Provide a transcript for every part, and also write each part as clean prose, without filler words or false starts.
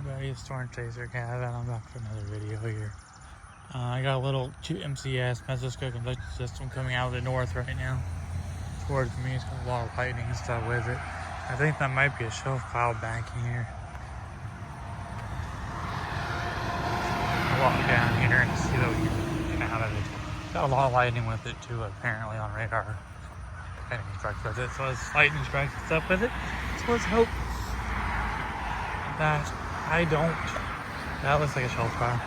everybody, it's Storm Chaser Cat, and I'm back for another video here. I got a little MCS mesoscope convection system coming out of the north right now towards me. It's got a lot of lightning and stuff with it. I think that might be a shelf cloud back in here. I'll walk down here and see that we can get out of it. Got a lot of lightning with it too, apparently on radar. Lightning strikes with it, so it's lightning strikes and stuff with it. So let's hope that I don't. That looks like a shelf cloud.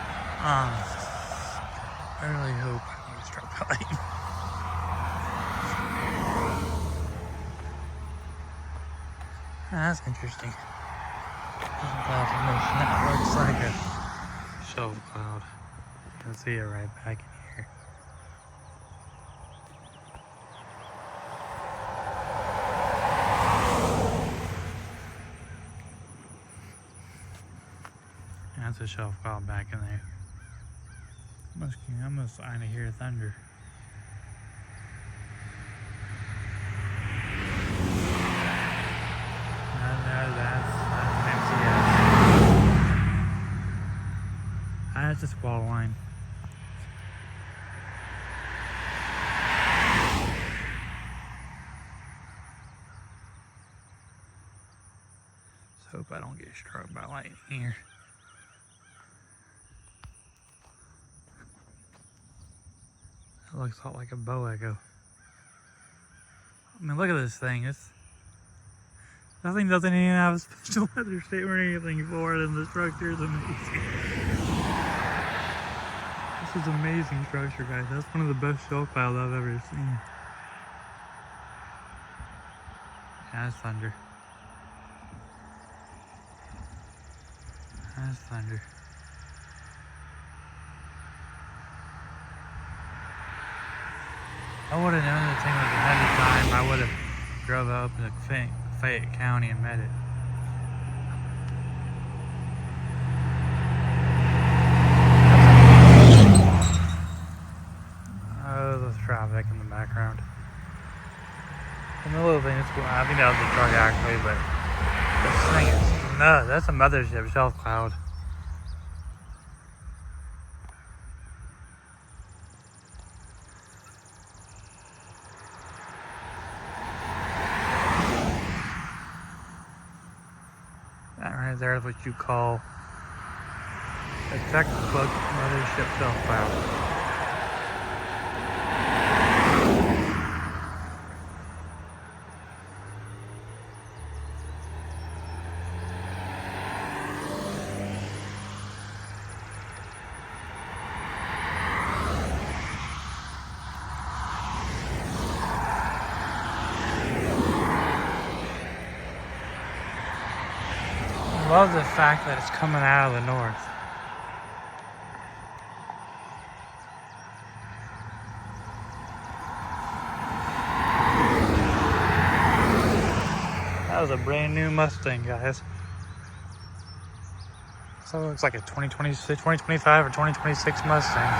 I really hope I don't get struck by lightning. That's interesting. Cloud formation that looks like a shelf cloud. You can see it right back in here. That's a shelf cloud back in there. I must kind of hear thunder. That's MCS. That's a squall line. Let's hope I don't get struck by lightning here. It looks a lot like a bow echo. I mean, look at this thing. Nothing doesn't even have a special weather statement or anything for it, and the structure is amazing. This is amazing structure, guys. That's one of the best shelf clouds I've ever seen. Yeah, that's thunder. That's thunder. I would have known the thing was ahead of time. I would have drove up to Fayette County and met it. Oh, there's traffic in the background. And the little thing is cool. I think that was a truck actually, but this thing is nuts. That's a mothership shelf cloud. That right there is what you call a textbook mothership shelf cloud. I love the fact that it's coming out of the north. That was a brand new Mustang, guys. So it looks like a 2026, 2025 or 2026 Mustang.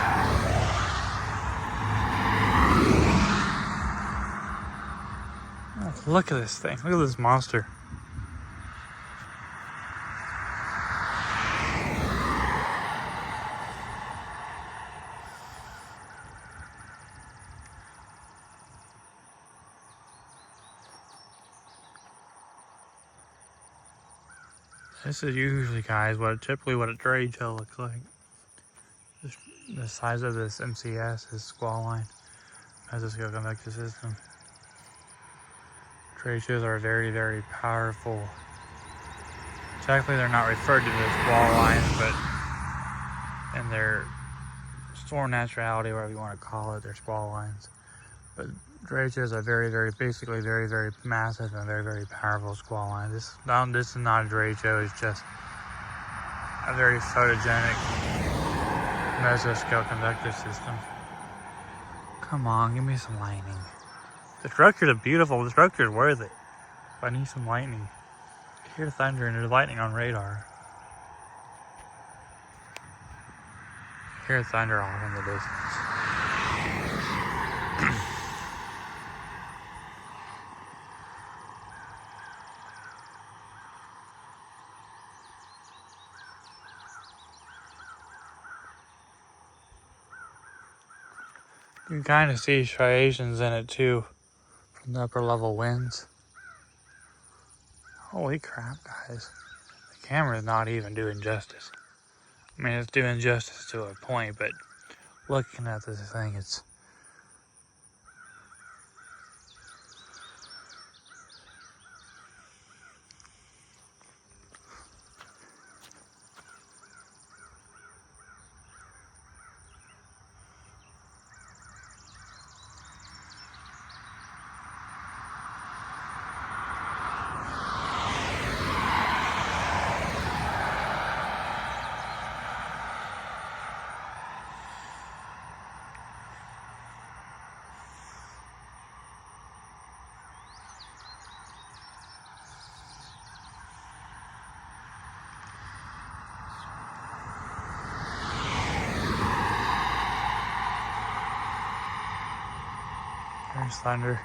Oh, look at this thing. Look at this monster. This is usually, guys, typically what a dray tail looks like. The size of this MCS is squall line. As this goes back to the system. Dray tails are very, very powerful. Technically, they're not referred to as squall lines, but in their storm naturality, whatever you want to call it, they're squall lines. But dray tails are basically very, very massive and very, very powerful squall line. This is not a dray tail, it's just a very photogenic mesoscale convector system. Come on, give me some lightning. The structures are beautiful, the structure is worth it. But I need some lightning. I hear thunder and there's lightning on radar. I hear thunder off in the distance. You can kind of see striations in it too from the upper level winds. Holy crap, guys. The camera's not even doing justice. I mean, it's doing justice to a point, but looking at this thing, it's... There's thunder.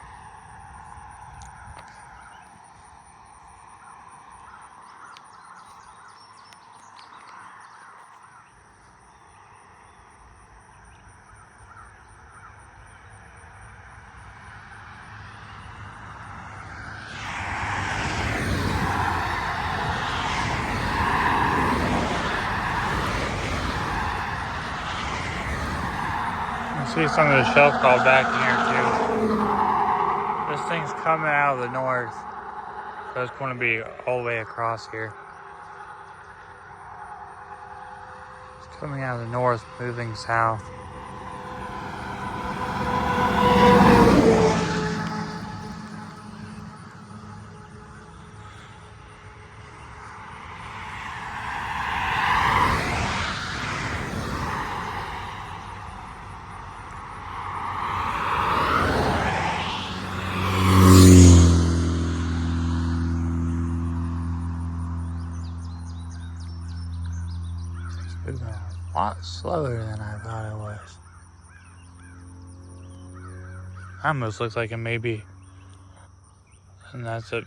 See some of the shelf call back in here too. This thing's coming out of the north, so it's going to be all the way across here. It's coming out of the north, moving south. Moving a lot slower than I thought it was. Almost looks like it may be. And that's some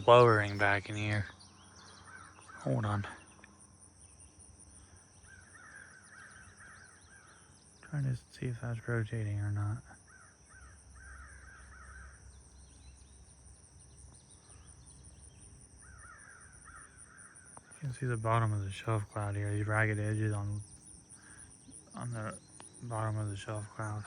lowering back in here. Hold on. Trying to see if that's rotating or not. You can see the bottom of the shelf cloud here, these ragged edges on the bottom of the shelf cloud.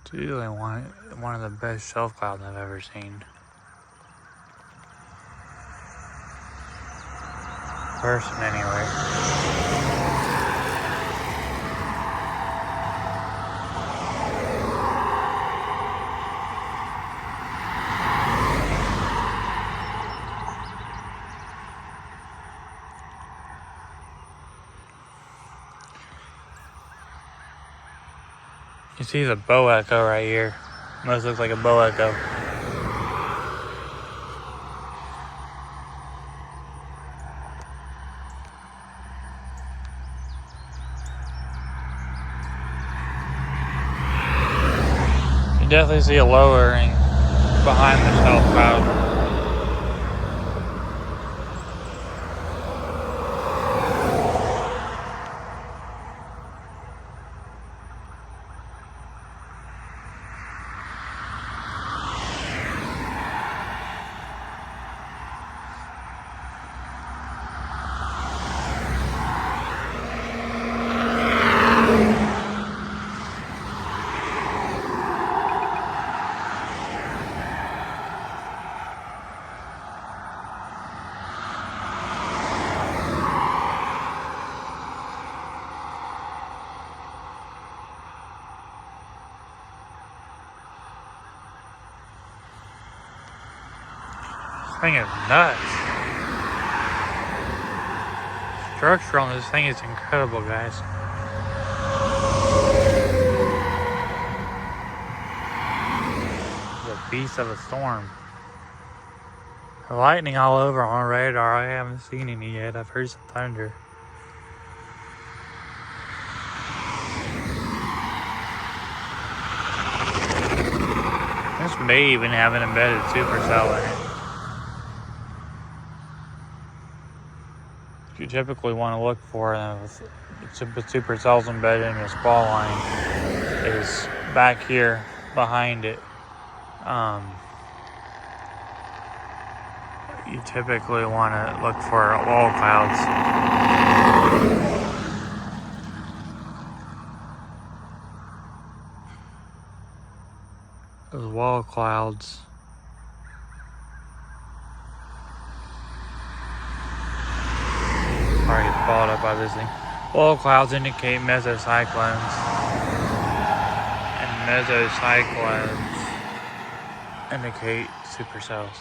It's usually one of the best shelf clouds I've ever seen. Person, anyway. You see the bow echo right here. Almost looks like a bow echo. You definitely see a lowering behind the shelf cloud. This thing is nuts. Structure on this thing is incredible, guys. The beast of a storm. Lightning all over on radar. I haven't seen any yet. I've heard some thunder. This may even have an embedded supercell in it. You typically want to look for supercells embedded in a squall line is back here behind it. You typically want to look for wall clouds. Those wall clouds sorry, get followed up by this thing. Wall clouds indicate mesocyclones, and mesocyclones indicate supercells.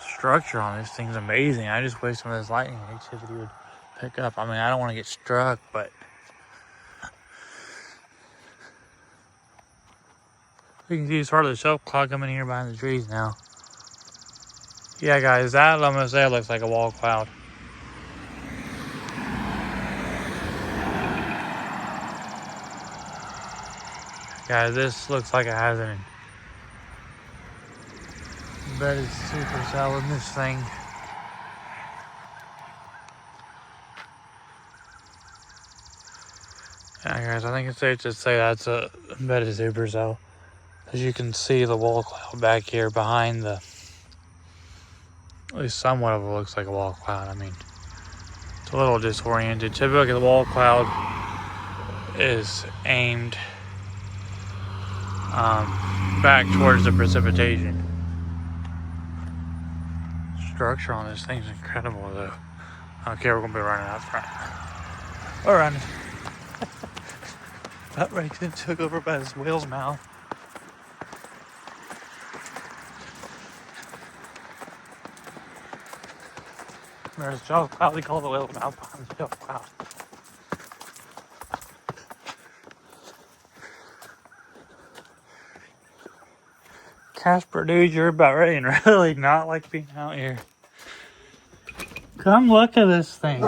Structure on this thing's amazing. I just wish some of this lightning activity would pick up. I mean, I don't want to get struck, but you can see sort of the shelf cloud coming here behind the trees now. Yeah, guys, that I'm gonna say looks like a wall cloud. Guys, this looks like it has an embedded supercell in this thing. Yeah, guys, I think it's safe to say that's a embedded supercell. As you can see the wall cloud back here behind the, at least somewhat of it looks like a wall cloud. I mean, it's a little disoriented. Typically the wall cloud is aimed back towards the precipitation. Structure on this thing's incredible though. Okay, we're gonna be running out front. We're running. That right then took over by this whale's mouth. There's a shelf cloud. We call the whale's mouth behind the shelf cloud. Casper, dude, you're about ready and really not like being out here. Come look at this thing.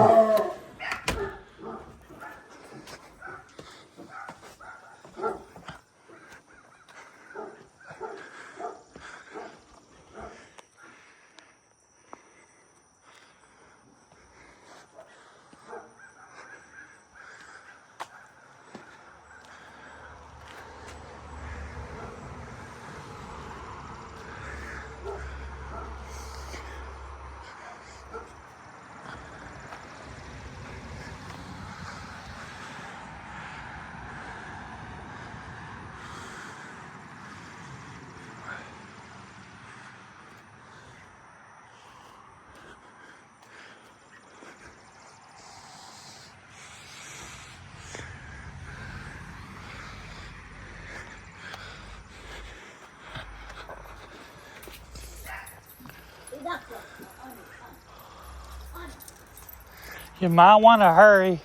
You might want to hurry.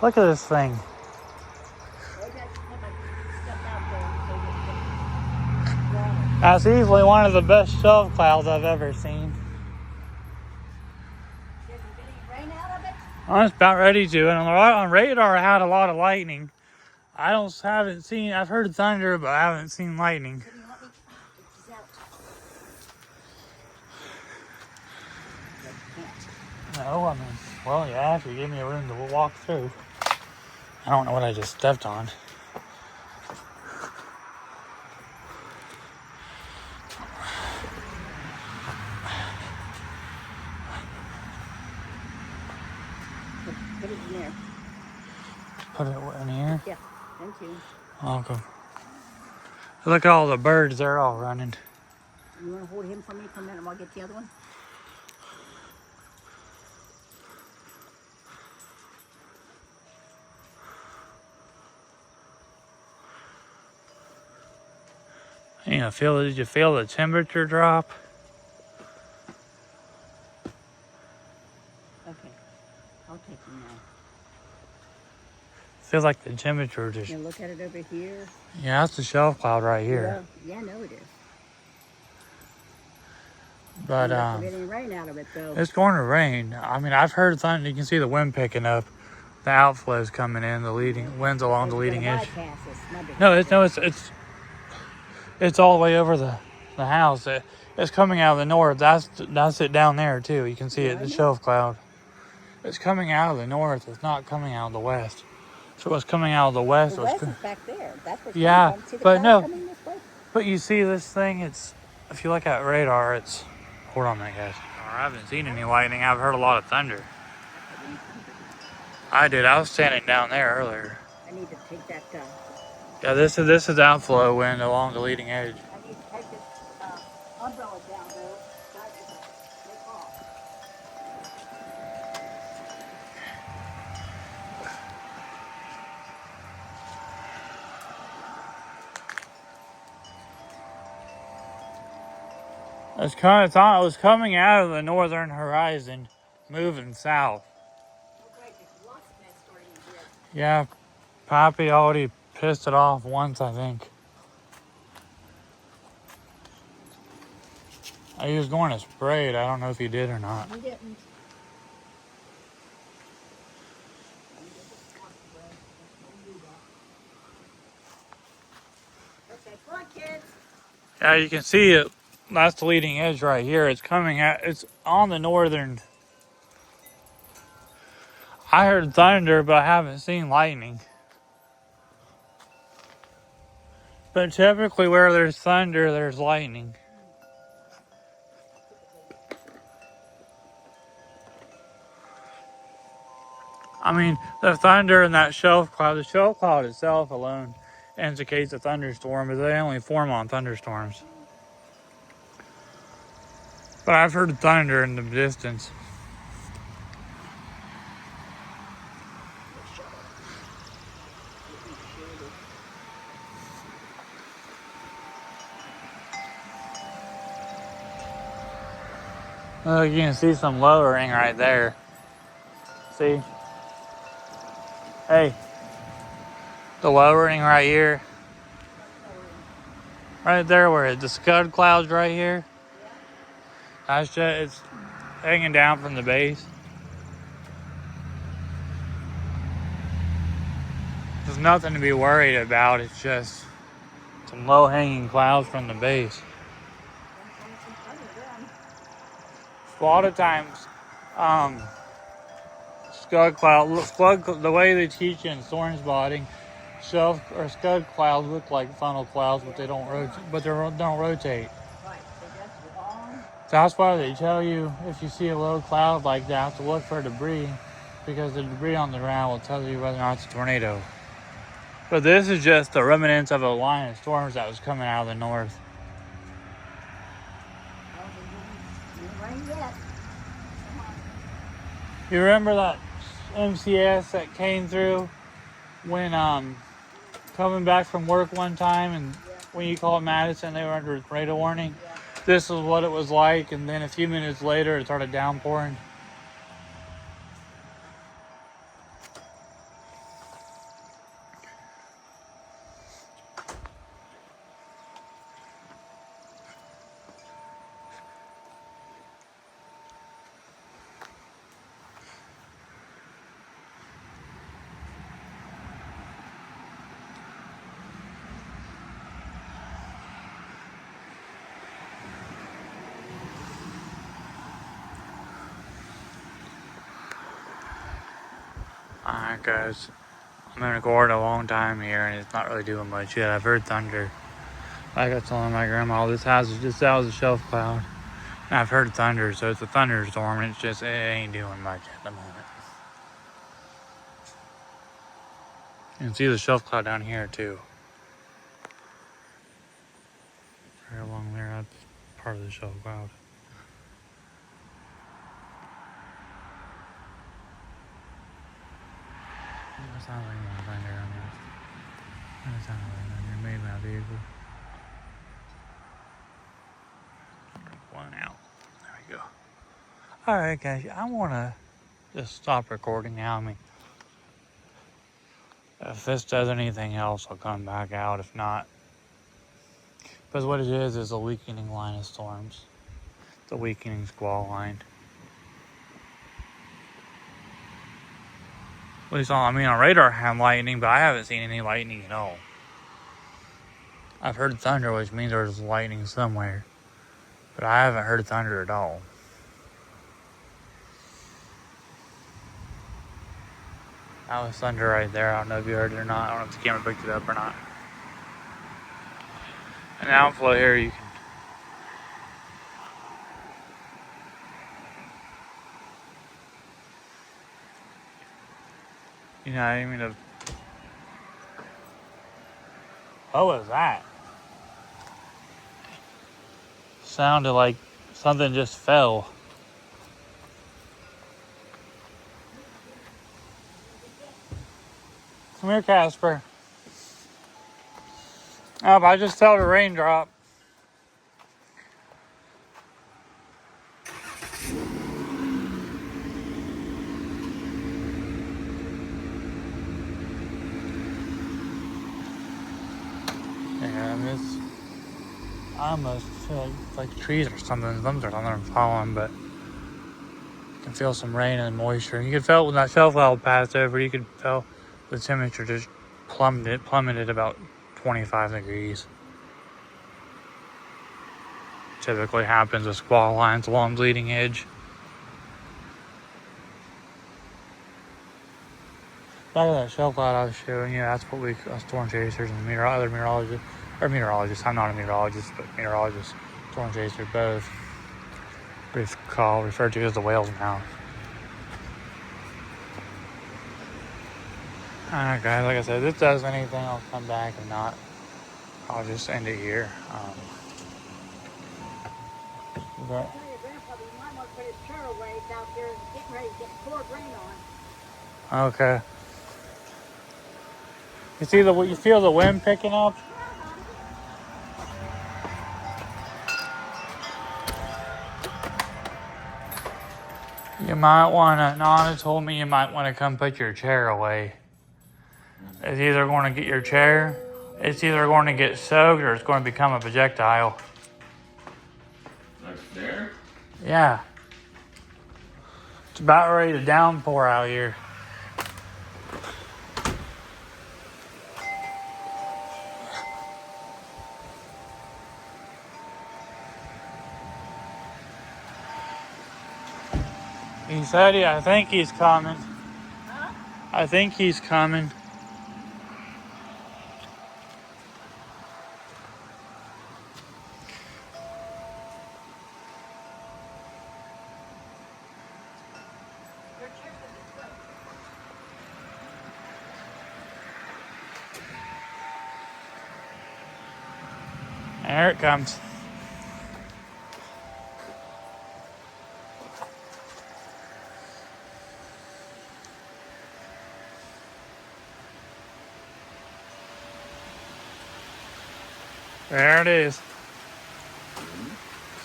Look at this thing. That's easily one of the best shelf clouds I've ever seen. I'm just about ready to. And on radar, I had a lot of lightning. I've heard thunder, but I haven't seen lightning. No, I mean, well, yeah, if you give me a room to walk through. I don't know what I just stepped on. Put it in there. Put it in here? Yeah, thank you. Welcome. Look at all the birds, they're all running. You want to hold him for me for a minute while I get the other one? Did you feel the temperature drop? Okay, I'll take him now. feels like the temperature just. Now look at it over here. Yeah, that's the shelf cloud right here. Yeah, I know it is. But I'm not getting any rain out of it though. it's going to rain. I mean, I've heard thunder. You can see the wind picking up. The outflow's coming in. The leading winds along the leading edge. No, it's all the way over the house. It's coming out of the north. That's it down there too. You can see it. The shelf cloud. It's coming out of the north. It's not coming out of the west. So what's coming out of the west? The west is back there. That's what's yeah, see the but no. coming this way? But you see this thing? It's if you look at radar, it's. Hold on a minute, guys. I haven't seen any lightning. I've heard a lot of thunder. I did. I was standing down there earlier. I need to take that. Yeah, this is outflow wind along the leading edge. I need to take this umbrella down though. So I can take off. It was coming out of the northern horizon, moving south. Yeah, Poppy already pissed it off once, I think. He was going to spray it. I don't know if he did or not. He didn't. Okay, come on, kids. Yeah, you can see it. That's the leading edge right here. It's coming out. It's on the northern. I heard thunder, but I haven't seen lightning. But typically where there's thunder, there's lightning. I mean, the thunder and that shelf cloud, the shelf cloud itself alone indicates a thunderstorm, but they only form on thunderstorms. But I've heard thunder in the distance. Look, you can see some lowering right there. See? Hey, the lowering right here. Right there where the scud cloud's right here. That's just, it's hanging down from the base. There's nothing to be worried about. It's just some low-hanging clouds from the base. A lot of times, scud cloud, the way they teach in storm spotting, shelf or scud clouds look like funnel clouds, but they don't rotate. Don't rotate. Right, so that's wrong. That's why they tell you if you see a low cloud like that to look for debris, because the debris on the ground will tell you whether or not it's a tornado. But this is just the remnants of a line of storms that was coming out of the north. Rain yet. You remember that MCS that came through when coming back from work one time, and when you called Madison, they were under a tornado warning? Yeah. This is what it was like, and then a few minutes later it started downpouring. Alright guys, I'm gonna record a long time here and it's not really doing much yet. I've heard thunder. Like I was telling my grandma, that was a shelf cloud. And I've heard thunder, so it's a thunderstorm and it ain't doing much at the moment. You can see the shelf cloud down here too. Right along there, that's part of the shelf cloud. It sounds like more thunder on this. It sounds like thunder made my vehicle. One out. There we go. Alright guys, I wanna just stop recording now. I mean, If this does anything else, I'll come back out. If not, because what it is a weakening line of storms. It's a weakening squall line. At least on radar I have lightning, but I haven't seen any lightning at all. I've heard thunder, which means there's lightning somewhere, but I haven't heard thunder at all. That was thunder right there. I don't know if you heard it or not. I don't know if the camera picked it up or not. An outflow here, you can, what was that? Sounded like something just fell. Come here, Casper. Oh, I just felt a raindrop. Yeah, I almost feel like trees or something. Limbs or something are falling, but you can feel some rain and moisture. You can feel when that shelf cloud passed over. You could feel the temperature just plummeted about 25 degrees. Typically happens with squall lines along leading edge. Back of that shelf cloud I was showing you, that's what we storm chasers and other meteorologists. I'm not a meteorologist, but meteorologists, storm chasers, both referred to as the whale's mouth. Alright guys, like I said, if this does anything, I'll come back. If not, I'll just end it here. Tell your grandfather you might want to put his turtle waves out there and getting ready to get poured rain on. Okay. You feel the wind picking up? You might want to, Nana told me you might want to come put your chair away. It's either going to get your chair, it's either going to get soaked or it's going to become a projectile. Like there? Yeah. It's about ready to downpour out here. He said, I think he's coming. Huh? I think he's coming. There it comes. There it is.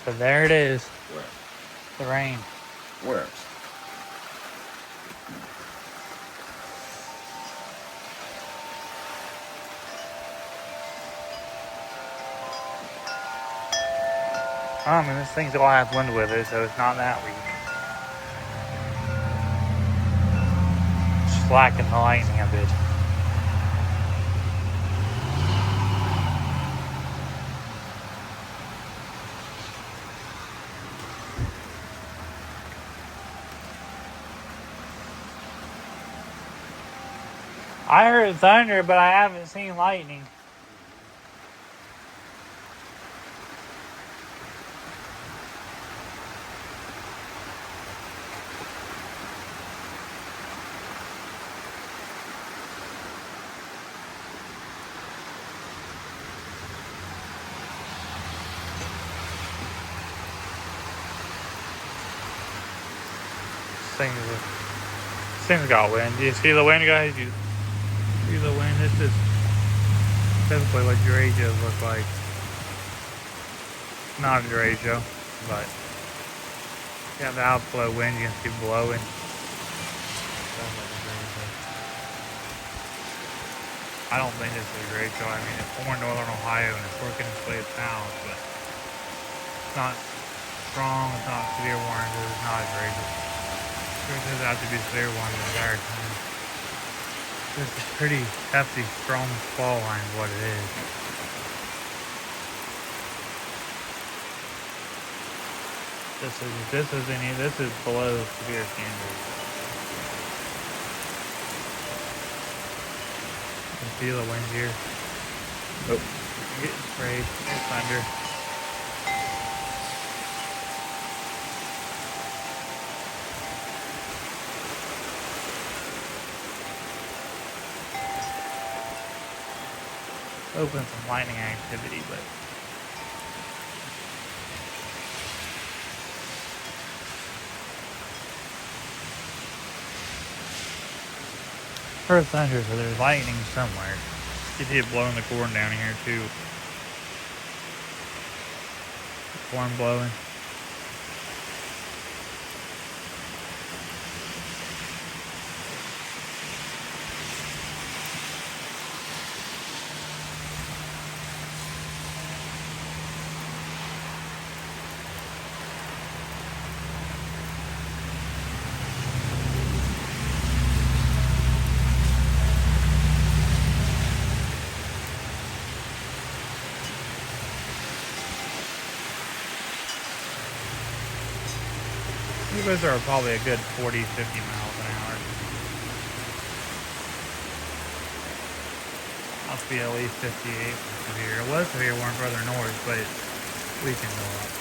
So there it is. Where? The rain. Where? This thing's gonna have wind with it, so it's not that weak. Just slacking the lightning a bit. I heard thunder, but I haven't seen lightning. This thing's got wind. Do you see the wind, guys? You see the wind? This is typically what derechos look like. Not a derecho, but you have the outflow wind you can see blowing. I don't think this is Rachel. I mean, it's more northern Ohio and it's working its way south, but it's not strong, it's not severe warning, it's not as Rachel. It does have to be severe warning the entire time. This is pretty hefty, strong squall line is what it is. This is below severe standards. You can feel the wind here. Oh. I'm getting sprayed. It's thunder. Open some lightning activity, but heard thunder, so there's lightning somewhere. You see it blowing the corn down here too. The corn blowing. These are probably a good 40, 50 miles an hour. Must be at least 58 from severe. It was severe one further north, but it's weakened a lot.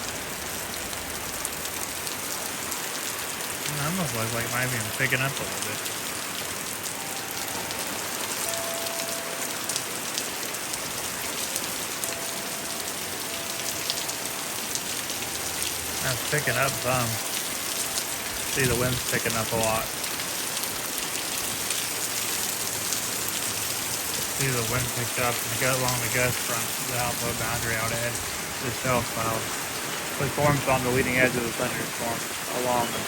It almost looks like it might be picking up a little bit. That's picking up some. See, the wind's picking up a lot. See, the wind picked up and it got along the gust front, the outflow boundary out ahead. The cell cloud. It forms on the leading edge of the thunderstorm along the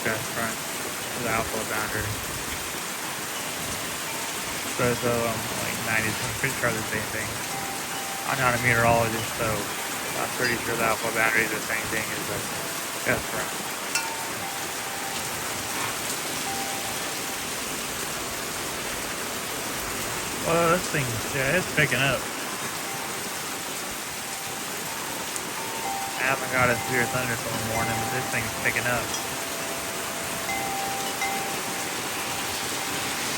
gust front to the outflow boundary. So like 90, I'm pretty sure they're the same thing. I'm not a meteorologist, so I'm pretty sure the outflow boundary is the same thing as the gust front. Well, this thing, yeah, it's picking up. I haven't got a severe thunderstorm warning, but this thing's picking up.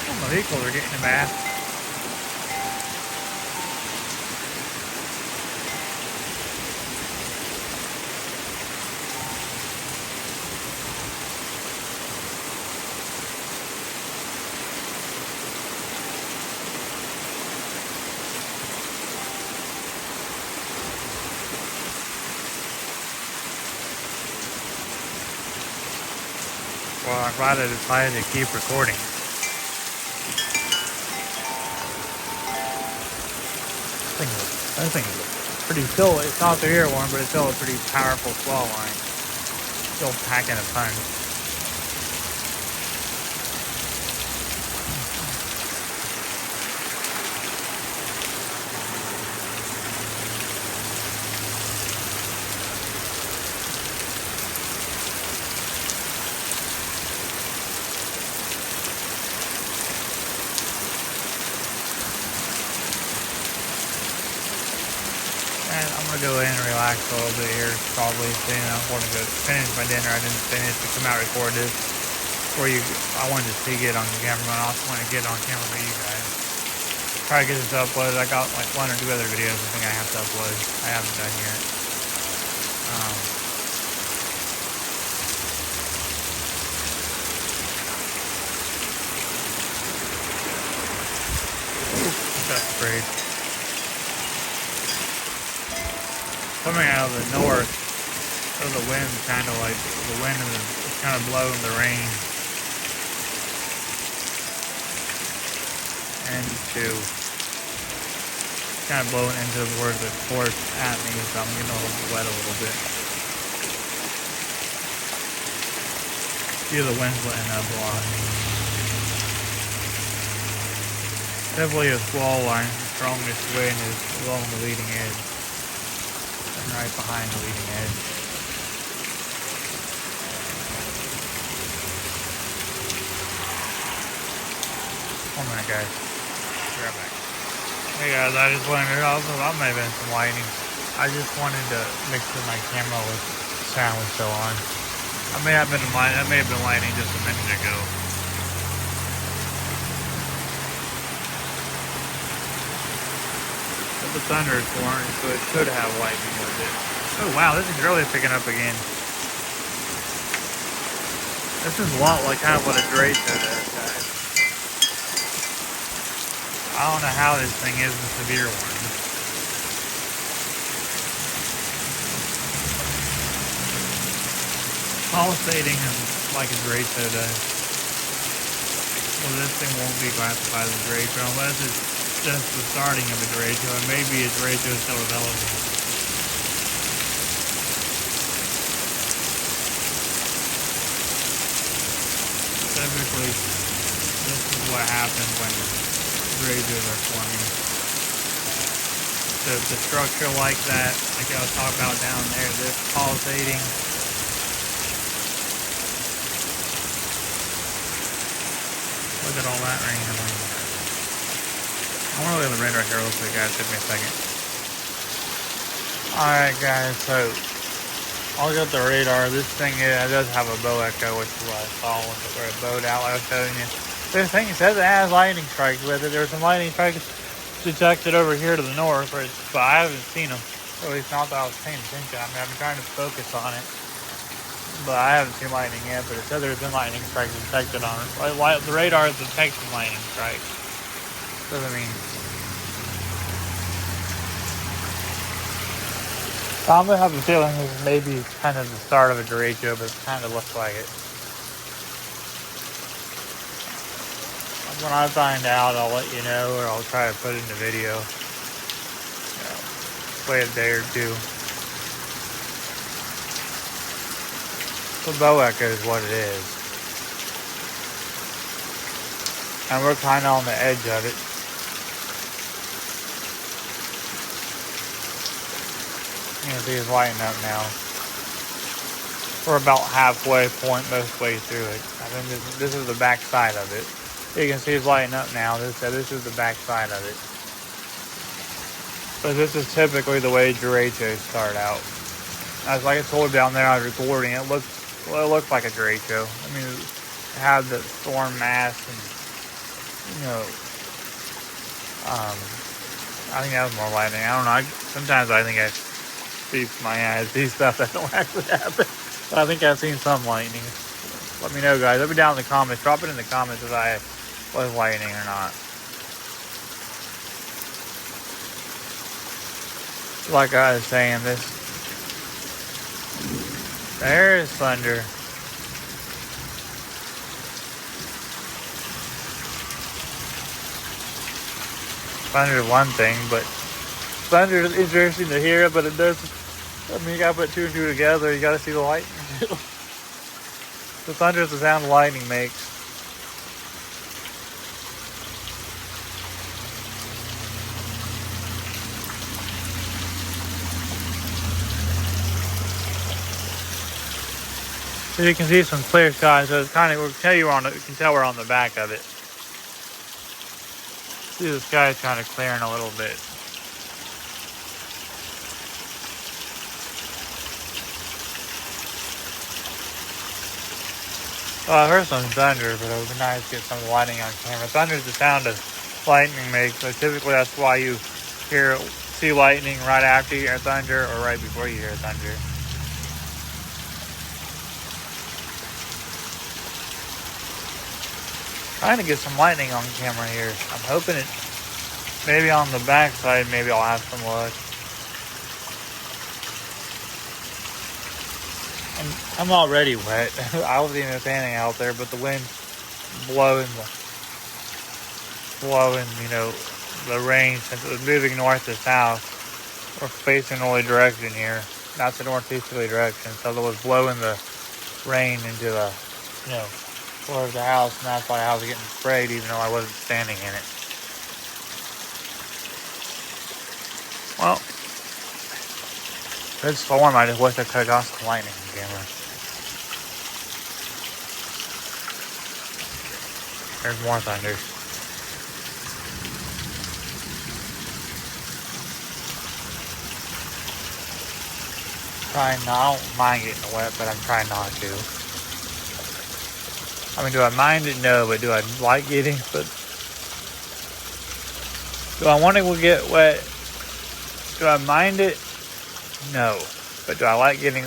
Oh, my vehicles are getting a bath. Well, I'm glad I decided to keep recording. That thing is pretty still. It's not the air one, but it's still a pretty powerful squall line. Still packing a punch. And I'm gonna go in and relax a little bit here, probably. You know, I want to go finish my dinner. I didn't finish to come out and record this for you. I wanted to see it on camera, but I also want to get it on camera for you guys. Try to get this uploaded. I got like 1 or 2 other videos I think I have to upload. I haven't done yet. That's great. Coming out of the north, so the wind kind of like, the wind is kind of blowing the rain into, kind of blowing into where the force at me, so I'm getting a little wet a little bit. See the wind's letting up a lot. Typically a squall line, the strongest wind is along the leading edge and right behind the leading edge. One minute, guys. Be right back. Hey guys, I just wanted to, that might have been some lightning. I just wanted to mix with my camera with sound was still on. That may have been lightning just a minute ago. But the thunder is warm, so it should have lightning with it. Oh wow, this is really picking up again. This is a lot like kind of what a Draco does, guys. I don't know how this thing is in severe ones. Pulsating like a Draco does. Well, this thing won't be classified as a Draco unless it's just the starting of a Draco, and maybe a Draco is still developing. Typically, this is what happens when Dracos are forming. So the structure like that, like I was talking about down there, this pulsating. Look at all that rain. I want to look at the radar here real quick, guys. Give me a second. Alright, guys, so I'll get the radar. This thing it does have a bow echo, which is what I saw when it were bowed out, like I was showing you. This thing says it has lightning strikes with it. There's some lightning strikes detected over here to the north, but I haven't seen them. Or at least not that I was paying attention. I mean, I've been trying to focus on it, but I haven't seen lightning yet. But it said there's been lightning strikes detected on it. The radar is detecting lightning strikes. Doesn't mean. I'm gonna have a feeling this is maybe kind of the start of a Draco, but it kind of looks like it. When I find out, I'll let you know, or I'll try to put it in the video. Wait a day or two. The bow echo is what it is. And we're kind of on the edge of it. You can see it's lighting up now. We're about halfway point, most way through it. I think this is the back side of it. You can see it's lighting up now. This is the back side of it. But this is typically the way Dracos start out. As like I told you down there, I was recording. It looked like a Draco. I mean, it had the storm mass and I think that was more lightning. I don't know. Sometimes I think I see my eyes, see stuff that don't actually happen. But I think I've seen some lightning. Let me know, guys. Let me down in the comments. Drop it in the comments if I was lightning or not. Like I was saying, there is thunder. Thunder is one thing, but thunder is interesting to hear, but it doesn't. I mean, you gotta put two and two together. You gotta see the lightning too. The thunder is the sound the lightning makes. So you can see some clear skies. So it's kind of, you can tell we're on the back of it. See the sky's kind of clearing a little bit. Well, I heard some thunder, but it would be nice to get some lightning on camera. Thunder is the sound of lightning makes, so typically that's why you see lightning right after you hear thunder or right before you hear thunder. Trying to get some lightning on camera here. I'm hoping it, maybe on the back side, maybe I'll have some luck. I'm already wet. I wasn't even standing out there, but the wind's blowing, the rain. Since it was moving north to south, we're facing northerly direction here. That's the northeasterly direction. So it was blowing the rain into the, towards the house, and that's why I was getting sprayed, even though I wasn't standing in it. Good storm. I just wish I could have got some lightning on camera. There's more thunder. Trying not, I don't mind getting wet, but I'm trying not to. I mean, do I mind it? No, but do I like getting? But do I want to get wet? Do I mind it? No. But do I like getting?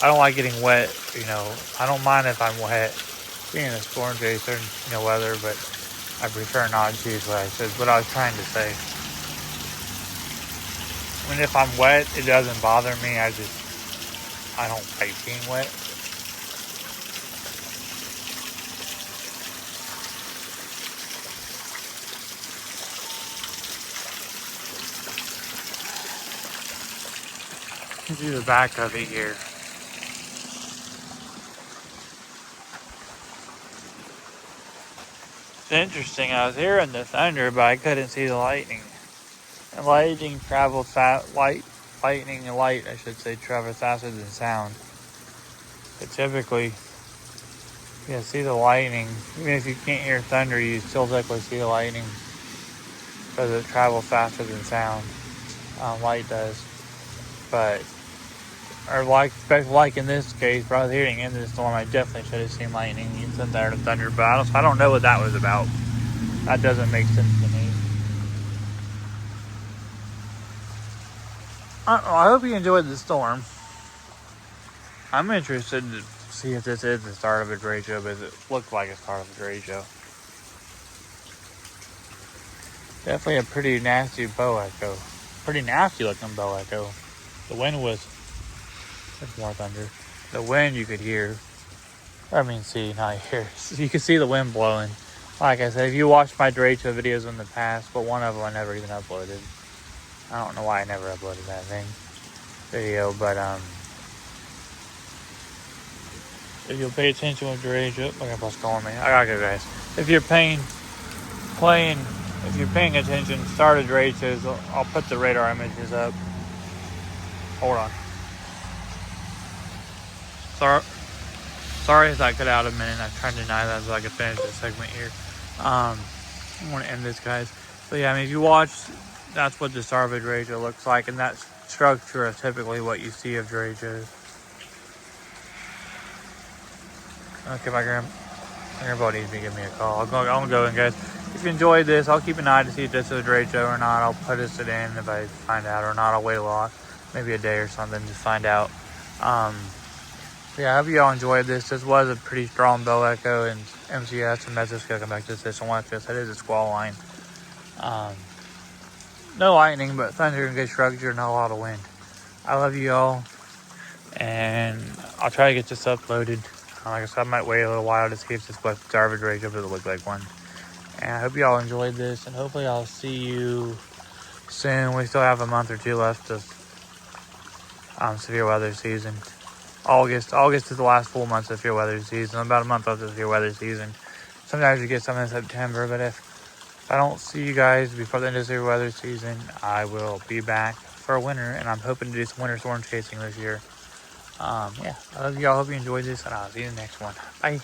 I don't like getting wet. You know, I don't mind if I'm wet. Being a storm chaser, weather, but I prefer not to. Is what I was trying to say. I mean, if I'm wet, it doesn't bother me. I don't like being wet. You can see the back of it here. It's interesting. I was hearing the thunder, but I couldn't see the lightning. And lightning travels fast. Lightning and light, I should say, travel faster than sound. But typically, you can see the lightning. Even if you can't hear thunder, you still typically see the lightning because it travels faster than sound. Light does. But, like in this case, probably hearing into the storm, I definitely should have seen lightning and thunder. But I don't know what that was about. That doesn't make sense to me. I hope you enjoyed the storm. I'm interested to see if this is the start of a derecho, but it looked like a start of a derecho. Definitely a pretty nasty bow echo. Pretty nasty looking bow echo. The wind was... There's more thunder. The wind you could hear. I mean, see, not hear. You could see the wind blowing. Like I said, if you watched my derecho videos in the past, but one of them I never even uploaded. I don't know why I never uploaded that video, but if you'll pay attention with derecho, look at what's calling me. I gotta go, guys. If you're paying attention, started derechos. I'll put the radar images up. Hold on. Sorry if I cut out a minute. I'm trying to deny that so I can finish this segment here. I want to end this, guys. So yeah, I mean, if you watch, that's what the start of a derecho looks like, and that structure is typically what you see of derechos. Okay, my grandpa needs me to give me a call. I'm gonna go in, guys. If you enjoyed this, I'll keep an eye to see if this is a derecho or not. I'll put it in if I find out or not. I'll wait a lot, maybe a day or something to find out. Yeah, I hope you all enjoyed this. This was a pretty strong bow echo, and MCS and Mezzo's gonna come back to this and watch this. That is a squall line. No lightning, but thunder and good structure, not a lot of wind. I love you all, and I'll try to get this uploaded. Like I said, I might wait a little while to see if this was garbage rage up, it look like one. And I hope you all enjoyed this, and hopefully I'll see you soon. We still have a month or two left of severe weather season. August is the last full month of severe weather season. About a month left of severe weather season. Sometimes you get some in September, but if I don't see you guys before the end of severe weather season, I will be back for winter, and I'm hoping to do some winter storm chasing this year. Yeah, I love y'all. Hope you enjoyed this, and I'll see you in the next one. Bye.